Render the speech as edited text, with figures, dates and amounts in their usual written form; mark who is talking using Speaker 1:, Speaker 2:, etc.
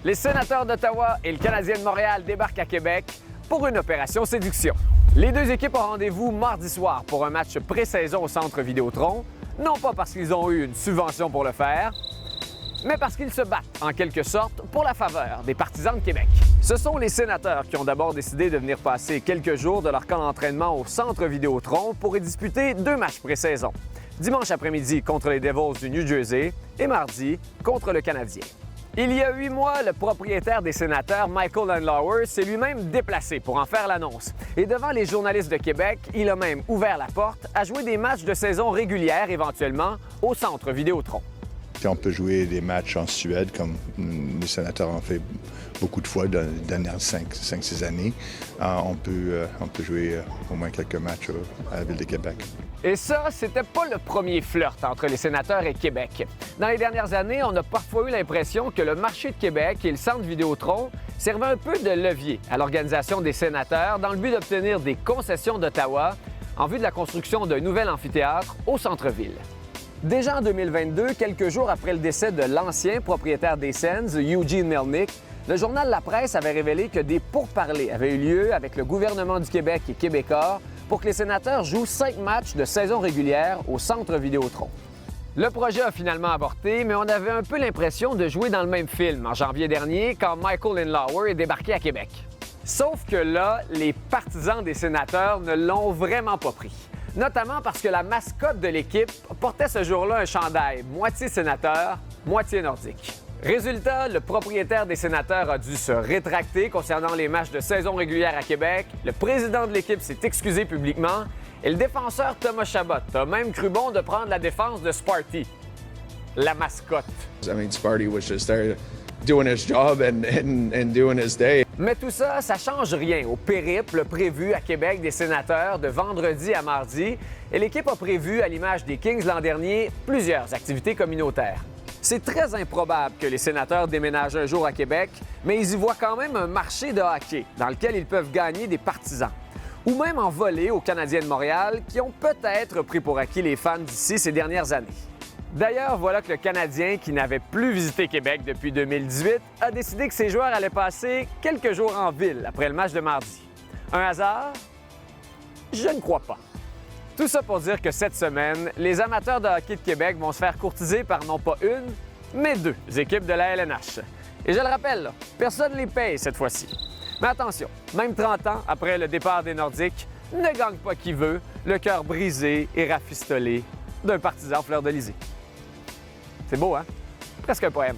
Speaker 1: Les Sénateurs d'Ottawa et le Canadien de Montréal débarquent à Québec pour une opération séduction. Les deux équipes ont rendez-vous mardi soir pour un match pré-saison au Centre Vidéotron, non pas parce qu'ils ont eu une subvention pour le faire, mais parce qu'ils se battent, en quelque sorte, pour la faveur des partisans de Québec. Ce sont les Sénateurs qui ont d'abord décidé de venir passer quelques jours de leur camp d'entraînement au Centre Vidéotron pour y disputer deux matchs pré-saison. Dimanche après-midi contre les Devils du New Jersey et mardi contre le Canadien. Il y a 8 mois, le propriétaire des Sénateurs, Michael Andlauer, s'est lui-même déplacé pour en faire l'annonce. Et devant les journalistes de Québec, il a même ouvert la porte à jouer des matchs de saison régulière éventuellement au Centre Vidéotron.
Speaker 2: On peut jouer des matchs en Suède, comme les Sénateurs ont fait beaucoup de fois dans les dernières 5-6 années. On peut jouer au moins quelques matchs à la Ville de Québec.
Speaker 1: Et ça, c'était pas le premier flirt entre les Sénateurs et Québec. Dans les dernières années, on a parfois eu l'impression que le marché de Québec et le Centre Vidéotron servaient un peu de levier à l'organisation des Sénateurs dans le but d'obtenir des concessions d'Ottawa en vue de la construction d'un nouvel amphithéâtre au centre-ville. Déjà en 2022, quelques jours après le décès de l'ancien propriétaire des Sens, Eugene Melnyk, le journal La Presse avait révélé que des pourparlers avaient eu lieu avec le gouvernement du Québec et Québécois pour que les Sénateurs jouent 5 matchs de saison régulière au Centre Vidéotron. Le projet a finalement avorté, mais on avait un peu l'impression de jouer dans le même film en janvier dernier quand Michael Andlauer est débarqué à Québec. Sauf que là, les partisans des Sénateurs ne l'ont vraiment pas pris. Notamment parce que la mascotte de l'équipe portait ce jour-là un chandail moitié sénateur, moitié nordique. Résultat, le propriétaire des Sénateurs a dû se rétracter concernant les matchs de saison régulière à Québec, le président de l'équipe s'est excusé publiquement et le défenseur Thomas Chabot a même cru bon de prendre la défense de Sparty, la mascotte.
Speaker 3: Sparty was just there doing his job and doing his day.
Speaker 1: Mais tout ça, ça change rien au périple prévu à Québec des Sénateurs de vendredi à mardi. Et l'équipe a prévu, à l'image des Kings l'an dernier, plusieurs activités communautaires. C'est très improbable que les Sénateurs déménagent un jour à Québec, mais ils y voient quand même un marché de hockey dans lequel ils peuvent gagner des partisans. Ou même en voler aux Canadiens de Montréal qui ont peut-être pris pour acquis les fans d'ici ces dernières années. D'ailleurs, voilà que le Canadien, qui n'avait plus visité Québec depuis 2018, a décidé que ses joueurs allaient passer quelques jours en ville après le match de mardi. Un hasard? Je ne crois pas. Tout ça pour dire que cette semaine, les amateurs de hockey de Québec vont se faire courtiser par non pas une, mais deux équipes de la LNH. Et je le rappelle, personne ne les paye cette fois-ci. Mais attention, même 30 ans après le départ des Nordiques, ne gagne pas qui veut, le cœur brisé et rafistolé d'un partisan fleur-de-lysée. C'est beau, hein? Presque un poème.